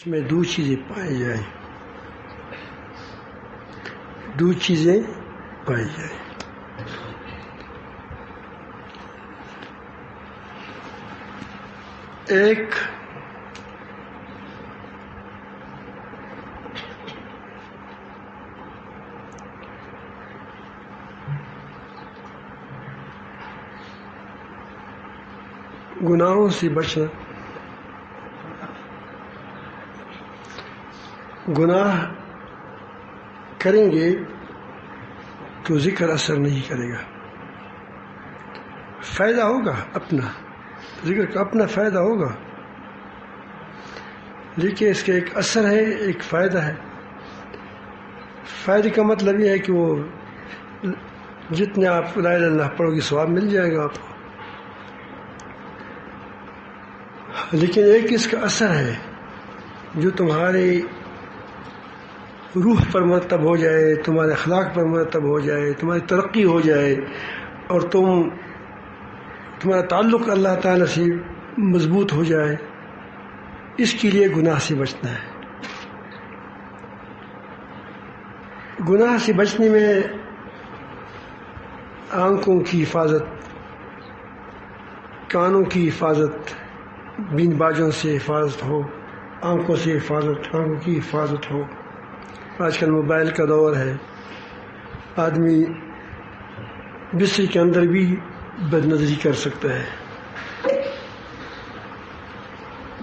میں دو چیزیں پائی جائیں، دو چیزیں پائی جائیں۔ ایک گناہوں سے بچنا، گناہ کریں گے تو ذکر اثر نہیں کرے گا، فائدہ ہوگا اپنا، ذکر کا اپنا فائدہ ہوگا، لیکن اس کا ایک اثر ہے، ایک فائدہ ہے۔ فائدے کا مطلب یہ ہے کہ وہ جتنے آپ لا الہ الا اللہ پڑھو گے ثواب مل جائے گا آپ کو، لیکن ایک اس کا اثر ہے جو تمہارے روح پر مرتب ہو جائے، تمہارے اخلاق پر مرتب ہو جائے، تمہاری ترقی ہو جائے، اور تمہارا تعلق اللہ تعالیٰ سے مضبوط ہو جائے، اس کے لیے گناہ سے بچنا ہے۔ گناہ سے بچنے میں آنکھوں کی حفاظت، کانوں کی حفاظت، بین باجوں سے حفاظت ہو، آنکھوں سے حفاظت، آنکھوں کی حفاظت ہو۔ آج کل موبائل کا دور ہے، آدمی بستر کے اندر بھی بد نظری کر سکتا ہے،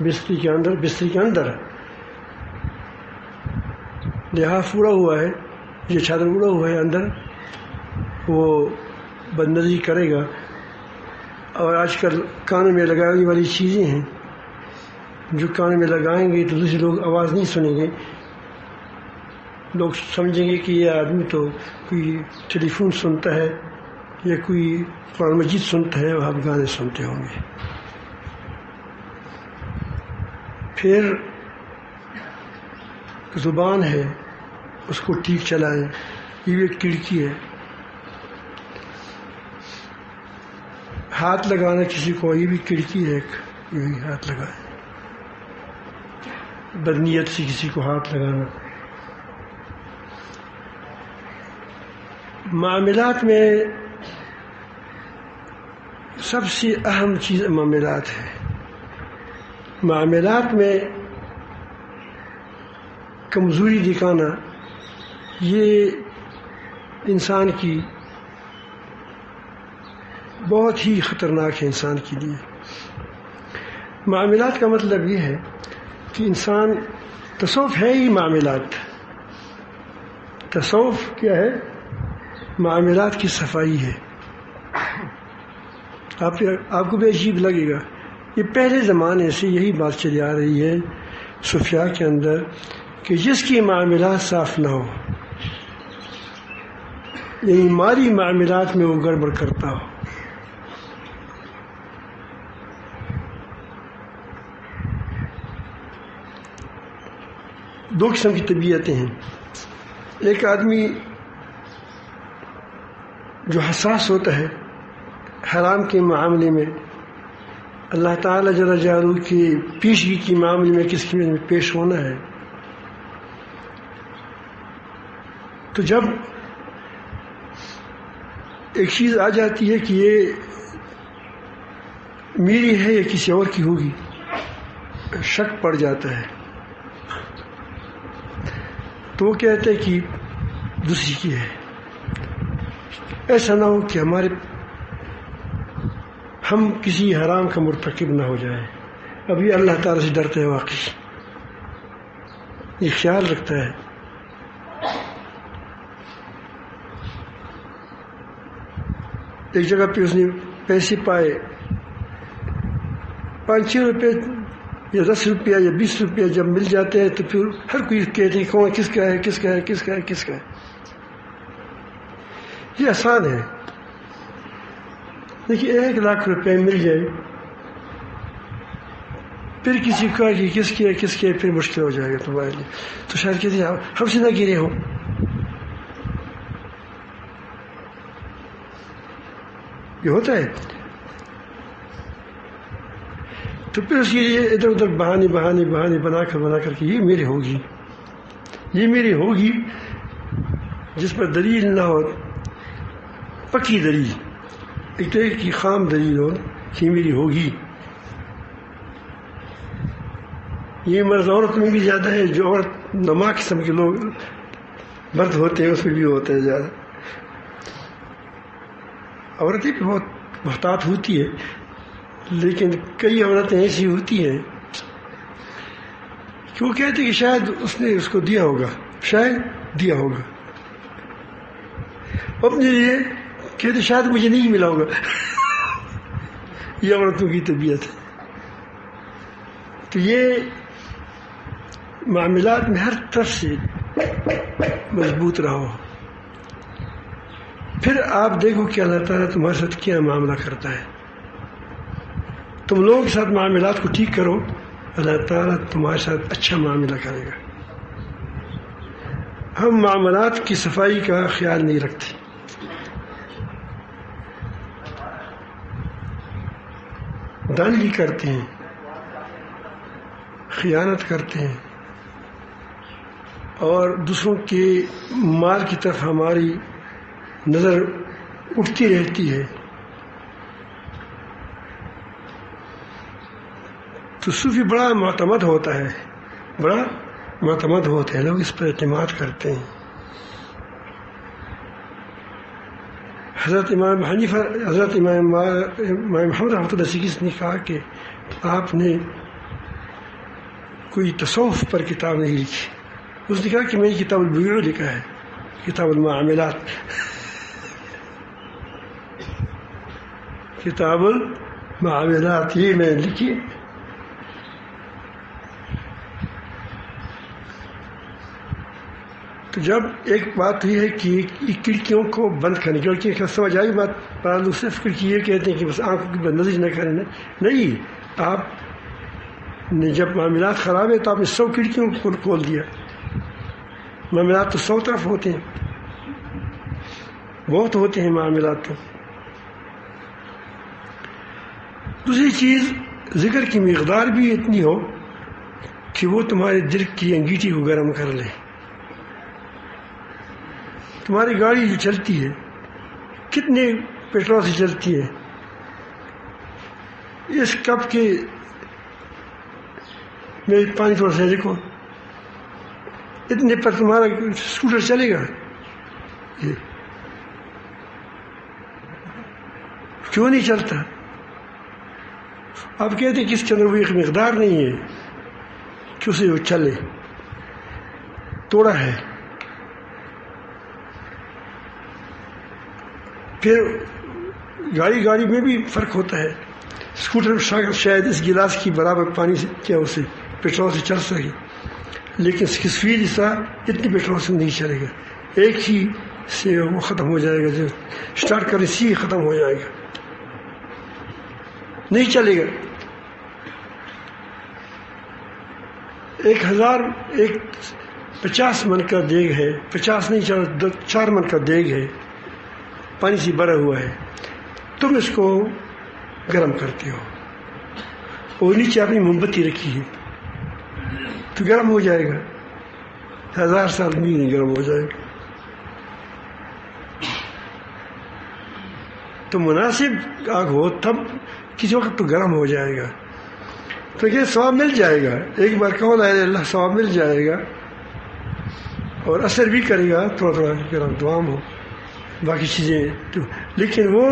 بستر کے اندر لحاف اڑا ہوا ہے، یہ چادر اڑا ہوا ہے اندر، وہ بد نظری کرے گا۔ اور آج کل کانوں میں لگانے والی چیزیں ہیں جو کانوں میں لگائیں گے تو دوسرے لوگ آواز نہیں سنیں گے، لوگ سمجھیں گے کہ یہ آدمی تو کوئی ٹیلی فون سنتا ہے یا کوئی قرآن مجید سنتا ہے، اور آپ گانے سنتے ہوں گے۔ پھر زبان ہے، اس کو ٹھیک چلائیں، یہ بھی ایک کھڑکی ہے۔ ہاتھ لگانا کسی کو، یہ بھی کھڑکی ہے ایک، یہ بھی ہاتھ لگائیں، بدنیت سے کسی کو ہاتھ لگانا۔ معاملات میں سب سے اہم چیز معاملات ہے۔ معاملات میں کمزوری دکھانا یہ انسان کی بہت ہی خطرناک ہے، انسان کے لیے۔ معاملات کا مطلب یہ ہے کہ انسان، تصوف ہے ہی معاملات، تصوف کیا ہے؟ معاملات کی صفائی ہے۔ آپ کو بھی عجیب لگے گا، یہ پہلے زمانے سے یہی بات چلی آ رہی ہے صوفیاء کے اندر کہ جس کی معاملات صاف نہ ہو، یعنی مالی معاملات میں وہ گڑبڑ کرتا ہو، دو قسم کی طبیعتیں ہیں۔ ایک آدمی جو حساس ہوتا ہے حرام کے معاملے میں، اللہ تعالیٰ جل جلالہ کی پیشگی کے معاملے میں کس میں پیش ہونا ہے، تو جب ایک چیز آ جاتی ہے کہ یہ میری ہے یا کسی اور کی ہوگی، شک پڑ جاتا ہے، تو وہ کہتے ہیں کہ دوسری کی ہے۔ ایسا نہ ہو کہ ہم کسی حرام کا مرتکب نہ ہو جائیں۔ ابھی اللہ تعالیٰ سے ڈرتا ہے، واقعی یہ خیال رکھتا ہے۔ ایک جگہ پہ اس نے پیسے پائے، 5-6 روپے یا 10 روپیہ یا 20 روپیہ جب مل جاتے ہیں تو پھر ہر کوئی کہتے ہیں کون کس کا ہے، کس کا ہے، کس کا ہے، کس کا ہے۔ یہ آسان ہے، دیکھیے 1 لاکھ روپے مل جائے، پھر کسی کو کہ کس کی ہے، کس کی ہے، پھر مشکل ہو جائے گا تمہارے لیے، تو شاید کہتے ہیں ہم سے نہ گرے ہوں۔ یہ ہوتا ہے۔ تو پھر اس کی ادھر ادھر بہانے بنا کر کے یہ میری ہوگی جس پر دلیل نہ ہو، پکی دلیل، ایک طرح کی خام دلیل ہو کہ یہ میری ہوگی. یہ مرض عورت میں بھی زیادہ ہے. جو عورت نما قسم کے لوگ مرد ہوتے ہیں اس میں بھی ہوتا ہے زیادہ. عورتیں بھی بہت محتاط ہوتی ہے، لیکن کئی عورتیں ایسی ہوتی ہیں کہ وہ کہتے کہ شاید اس نے اس کو دیا ہوگا، اپنے لیے کہتے شاید مجھے نہیں ملا ہوگا. یہ عورتوں کی طبیعت ہے. تو یہ معاملات میں ہر طرف سے مضبوط رہو. پھر آپ دیکھو کہ اللہ تعالیٰ تمہارے ساتھ کیا معاملہ کرتا ہے. تم لوگوں کے ساتھ معاملات کو ٹھیک کرو، اللہ تعالیٰ تمہارے ساتھ اچھا معاملہ کرے گا. ہم معاملات کی صفائی کا خیال نہیں رکھتے. دانگی کرتے ہیں، خیانت کرتے ہیں، اور دوسروں کے مال کی طرف ہماری نظر اٹھتی رہتی ہے. تو صوفی بڑا معتمد ہوتا ہے، لوگ اس پر اعتماد کرتے ہیں. حضرت امام محمد رحمۃ اللہ علیہ نے کہا کہ آپ نے کوئی تصوف پر کتاب نہیں لکھی. اس نے کہا کہ میں نے کتاب البیوع لکھا ہے، کتاب المعاملات. کتاب المعاملات یہ میں نے لکھی. تو جب ایک بات یہ ہے کہ کھڑکیوں کو بند کرنے کی، سمجھ آئی بات. بعض لوگ صرف کھڑکی یہ کہتے ہیں کہ بس آنکھوں کی بند نظر نہ کریں. نہیں، آپ نے جب معاملات خراب ہے تو آپ نے 100 کھڑکیوں کو کھول دیا. معاملات تو 100 طرف ہوتے ہیں، بہت ہوتے ہیں معاملات. تو دوسری چیز، ذکر کی مقدار بھی اتنی ہو کہ وہ تمہارے دل کی انگیٹھی کو گرم کر لے. تمہاری گاڑی جو چلتی ہے کتنے پیٹرول سے چلتی ہے، اس کپ کے میں پانی تھوڑا سا دیکھو، اتنے پر تمہارا اسکوٹر چلے گا؟ کیوں نہیں چلتا؟ آپ کہتے ہیں کہ اس کے اندر وہ ایک مقدار نہیں ہے کہ اسے وہ چلے، توڑا ہے. پھر گاڑی میں بھی فرق ہوتا ہے. اسکوٹر شاید اس گلاس کی برابر پانی سے کیا اسے پیٹرول سے چل سکے، لیکن اسپیڈ اس طرح اتنی پیٹرول سے نہیں چلے گا. ایک ہی سے وہ ختم ہو جائے گا، جو اسٹارٹ کرے سی ختم ہو جائے گا، نہیں چلے گا. 50 من کا دیگ ہے، 50 نہیں 4 من کا دیگ ہے، پانی سے بھرا ہوا ہے. تم اس کو گرم کرتے ہو اور نیچے اپنی موم بتی رکھی ہے تو گرم ہو جائے گا. 1000 سال بھی نہیں گرم ہو جائے گا. تو مناسب آگ ہو تب کسی وقت تو گرم ہو جائے گا. تو یہ ثواب مل جائے گا. ایک بار کہو لا الہ الا اللہ، ثواب مل جائے گا اور اثر بھی کرے گا. تھوڑا گرم دوام ہو، باقی چیزیں تو، لیکن وہ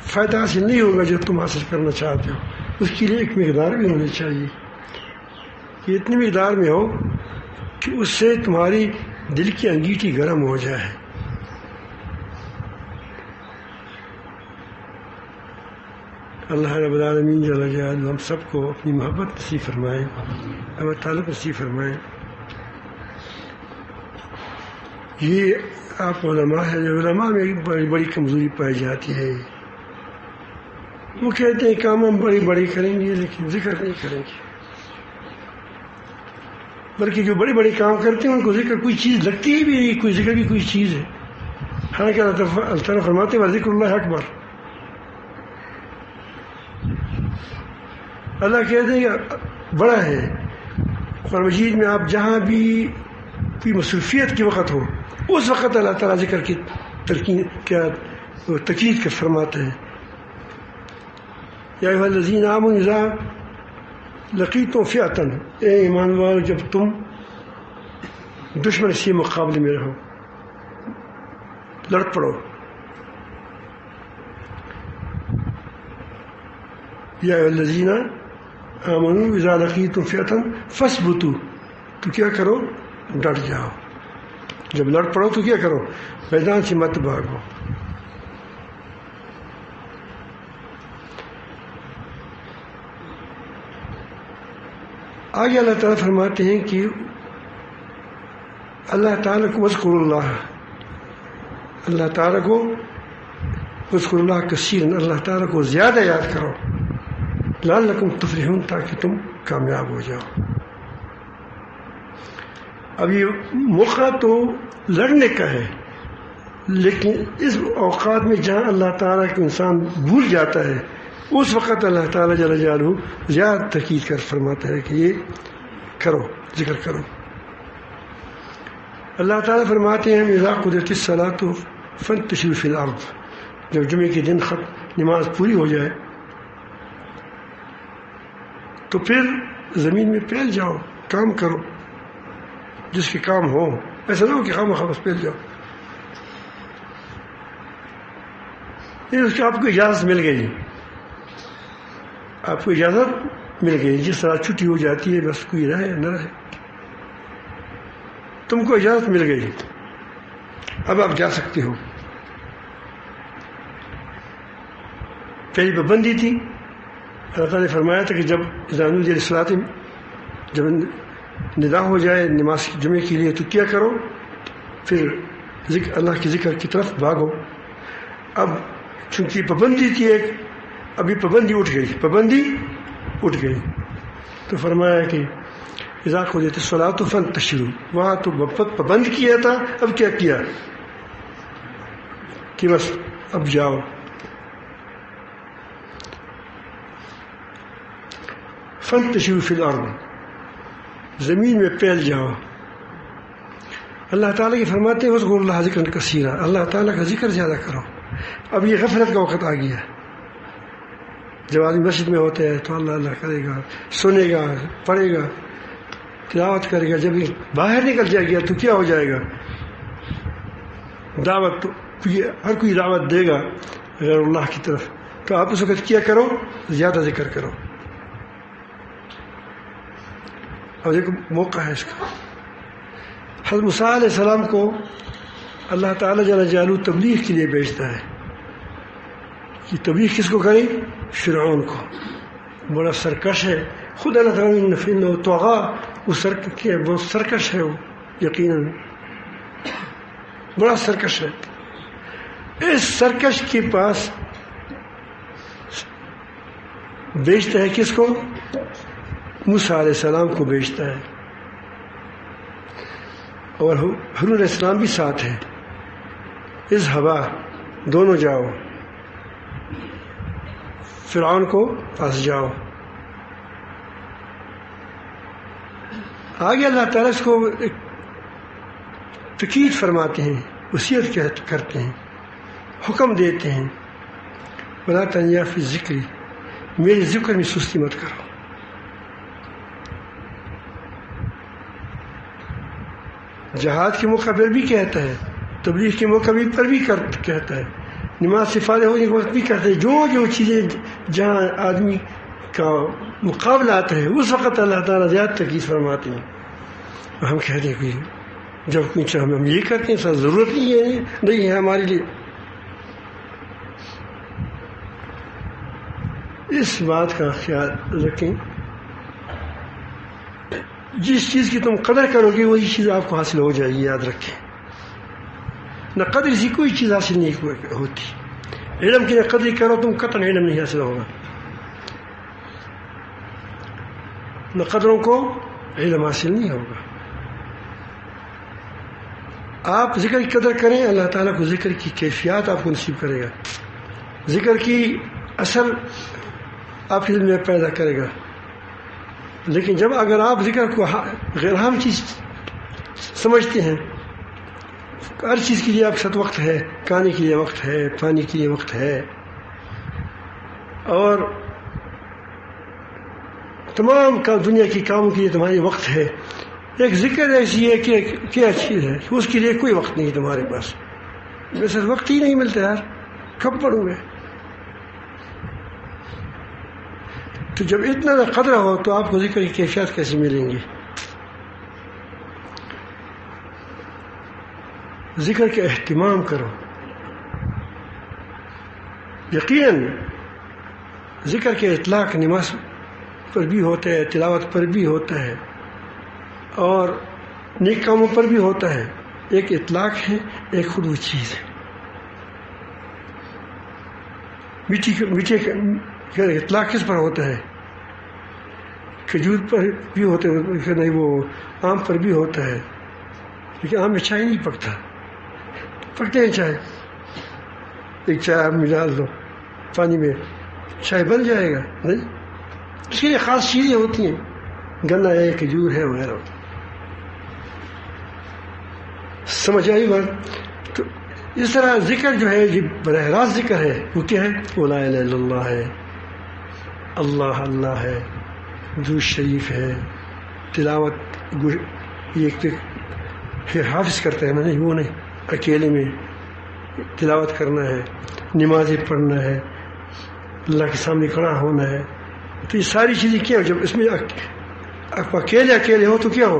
فائدہ حاصل نہیں ہوگا جو تم حاصل کرنا چاہتے ہو. اس کے لیے ایک مقدار بھی ہونی چاہیے کہ اتنی مقدار میں ہو کہ اس سے تمہاری دل کی انگیٹھی گرم ہو جائے. اللہ رب العالمین جل جلالہ ہم سب کو اپنی محبت نصیب فرمائے، ہمیں تعلق نصیب فرمائے. یہ آپ علماء ہیں، علماء میں بڑی کمزوری پائی جاتی ہے. وہ کہتے ہیں کام ہم بڑی کریں گے لیکن ذکر نہیں کریں گے، بلکہ جو بڑے کام کرتے ہیں ان کو ذکر کوئی چیز لگتی ہی بھی نہیں، کوئی ذکر بھی کوئی چیز ہے. حالانکہ اللہ تعالیٰ فرماتے ہیں ذکر اللہ اکبر. اللہ کہتے ہیں کہ بڑا ہے. قرآن مجید میں آپ جہاں بھی کوئی مصروفیت کے وقت ہو اس وقت اللہ تعالیٰ ذکر کی تاکید کر فرماتے ہیں. یا ایھا الذین آمنوا اذا لقیتم فئۃ، اے ایمان والو جب تم دشمن سے مقابلے میں رہو، لڑ پڑو. یا ایھا الذین آمنوا اذا لقیتم فئۃ فاثبتوا، تو کیا کرو؟ ڈٹ جاؤ. جب لڑ پڑو تو کیا کرو؟ میدان سے مت بھاگو. آگے اللہ تعالیٰ فرماتے ہیں کہ اللہ تعالیٰ کو اذکروا اللہ، اللہ تعالیٰ کو اذکروا اللہ کثیرا، اللہ تعالیٰ کو زیادہ یاد کرو، لعلکم تفلحون، تاکہ تم کامیاب ہو جاؤ. اب یہ موقع تو لڑنے کا ہے، لیکن اس اوقات میں جہاں اللہ تعالیٰ کو انسان بھول جاتا ہے اس وقت اللہ تعالیٰ جل جلالہ زیادہ تاکید کر فرماتا ہے کہ یہ کرو، ذکر کرو. اللہ تعالیٰ فرماتے ہیں اذا قضیت الصلاۃ فانتشروا فی الارض، جب جمعے کے دن نماز پوری ہو جائے تو پھر زمین میں پھیل جاؤ، کام کرو جس کے کام ہو. ایسا نہ ہو کہ خواہ مخواہ بس پھیل جاؤ. اس کی آپ کو اجازت مل گئی، آپ کو اجازت مل گئی. جس طرح چھٹی ہو جاتی ہے بس کوئی رہے نہ رہے، تم کو اجازت مل گئی، اب آپ جا سکتے ہو. پہلی پابندی تھی، اللہ تعالیٰ نے فرمایا تھا کہ جب اذا نودی للصلاۃ، جب ندا ہو جائے نماز جمعے کے لیے تو کیا کرو؟ پھر اللہ کے ذکر کی طرف بھاگو. اب چونکہ پابندی تھی ایک، ابھی پابندی اٹھ گئی، تو فرمایا کہ اذا قضیت الصلاۃ فانتشروا، وہاں تو پابند کیا تھا، اب کیا کیا کہ بس اب جاؤ. فانتشروا فی الارض، زمین میں پھیل جاؤ. اللہ تعالیٰ کی فرماتے ہیں اذکروا اللہ ذکرا کثیرا، اللہ تعالیٰ کا ذکر زیادہ کرو. اب یہ غفلت کا وقت آ گیا. جب آدمی مسجد میں ہوتے ہیں تو اللہ اللہ کرے گا، سنے گا، پڑھے گا، تلاوت کرے گا. جب باہر نکل جائے گا تو کیا ہو جائے گا؟ دعوت تو ہر کوئی دعوت دے گا غیر اللہ کی طرف. تو آپ اس وقت کیا کرو؟ زیادہ ذکر کرو. اور ایک موقع ہے اس کا. حضرت موسیٰ علیہ السلام کو اللہ تعالیٰ جل جلالہ تبلیغ کے لیے بھیجتا ہے. کہ تبلیغ کس کو کریں؟ فرعون کو. بڑا سرکش ہے. خود اللہ تعالیٰ نے طغا، وہ بہت سرکش ہے، وہ یقیناً بڑا سرکش ہے. اس سرکش کے پاس بھیجتا ہے کس کو؟ موسیٰ علیہ السلام کو بھیجتا ہے، اور ہارون علیہ السلام بھی ساتھ ہے. اذهبا، دونوں جاؤ، فرعون کو پاس جاؤ. آگے اللہ تعالیٰ اس کو ایک تاکید فرماتے ہیں، وصیت کرتے ہیں، حکم دیتے ہیں، ولا تنیا فی الذکر، میرے ذکر میں سستی مت کرو. جہاد کے موقع پر بھی کہتا ہے، تبلیغ کے موقع پر بھی کہتا ہے، نماز سے فارغ ہونے کے وقت بھی کہتا ہے. جو چیزیں جہاں آدمی کا مقابلہ آتا ہے اس وقت اللہ تعالیٰ زیادہ تاکید فرماتے ہیں. ہم کہتے ہیں کہ جب کچھ ہم یہ کرتے ہیں سر ضرورت نہیں ہے ہمارے لیے. اس بات کا خیال رکھیں، جس چیز کی تم قدر کرو گے وہی چیز آپ کو حاصل ہو جائے گی. یاد رکھیں، نہ قدر سے کوئی چیز حاصل نہیں ہوتی. علم کی نہ قدر کرو تم قطعاً علم نہیں حاصل ہوگا. نہ قدروں کو علم حاصل نہیں ہوگا. آپ ذکر کی قدر کریں، اللہ تعالیٰ کو ذکر کی کیفیات آپ کو نصیب کرے گا. ذکر کی اثر آپ کے دل میں پیدا کرے گا. لیکن جب اگر آپ ذکر کو غیر اہم چیز سمجھتے ہیں، ہر چیز کے لیے آپ کے ساتھ وقت ہے، کھانے کے لیے وقت ہے، پانی کے لیے وقت ہے، اور تمام دنیا کی کاموں کے لیے تمہارے وقت ہے، ایک ذکر ایسی ہے کہ کیا چیز ہے اس کے لیے کوئی وقت نہیں تمہارے پاس، ویسے وقت ہی نہیں ملتا یار، کب پڑھوں گے؟ تو جب اتنا قدر ہو تو آپ کو ذکر کی کیفیات کیسے ملیں گی؟ ذکر کا اہتمام کرو، یقیناً ذکر کے اطلاق نماز پر بھی ہوتا ہے، تلاوت پر بھی ہوتا ہے، اور نیک کاموں پر بھی ہوتا ہے۔ ایک اطلاق ہے، ایک خود وہ چیز ہے۔ میٹھے کا اطلاق کس پر ہوتا ہے؟ کھجور پر بھی ہوتا ہے، نہیں وہ آم پر بھی ہوتا ہے، لیکن آم میں چائے نہیں پکتا، پکتے ہیں چائے، ایک چائے آپ میں ڈال دو پانی میں، چائے بن جائے گا؟ نہیں، اس کے لیے خاص چیزیں ہوتی ہیں، گنا ہے، کھجور ہے، وغیرہ۔ سمجھ آئی بات؟ تو اس طرح ذکر جو ہے یہ براہ راست ذکر ہے، وہ کیا ہے؟ وہ لا الہ الا اللہ ہے، اللہ اللہ ہے، درود شریف ہے، تلاوت یہ ایک حافظ کرتا ہے، نہیں وہ نہیں، اکیلے میں تلاوت کرنا ہے، نمازیں پڑھنا ہے، اللہ کے سامنے کھڑا ہونا ہے۔ تو یہ ساری چیزیں کیا ہو؟ جب اس میں آپ اکیلے ہو تو کیا ہو؟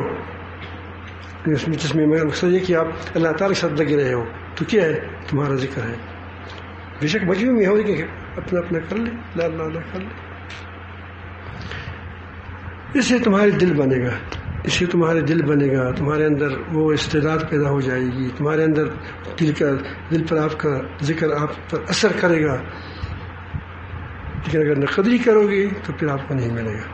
اس میں جس میں میرا مقصد یہ کہ آپ اللہ تعالیٰ کے ساتھ لگے رہے ہو تو کیا ہے؟ تمہارا ذکر ہے۔ بے شک مجموع میں ہو کہ اپنا اپنا کر لے، لا اللہ اللہ کر لے، اس سے تمہارے دل بنے گا، اس سے تمہارے دل بنے گا، تمہارے اندر وہ استعداد پیدا ہو جائے گی، تمہارے اندر دل پر آپ کا ذکر آپ پر اثر کرے گا۔ لیکن اگر ناقدری کرو گے تو پھر آپ کو نہیں ملے گا۔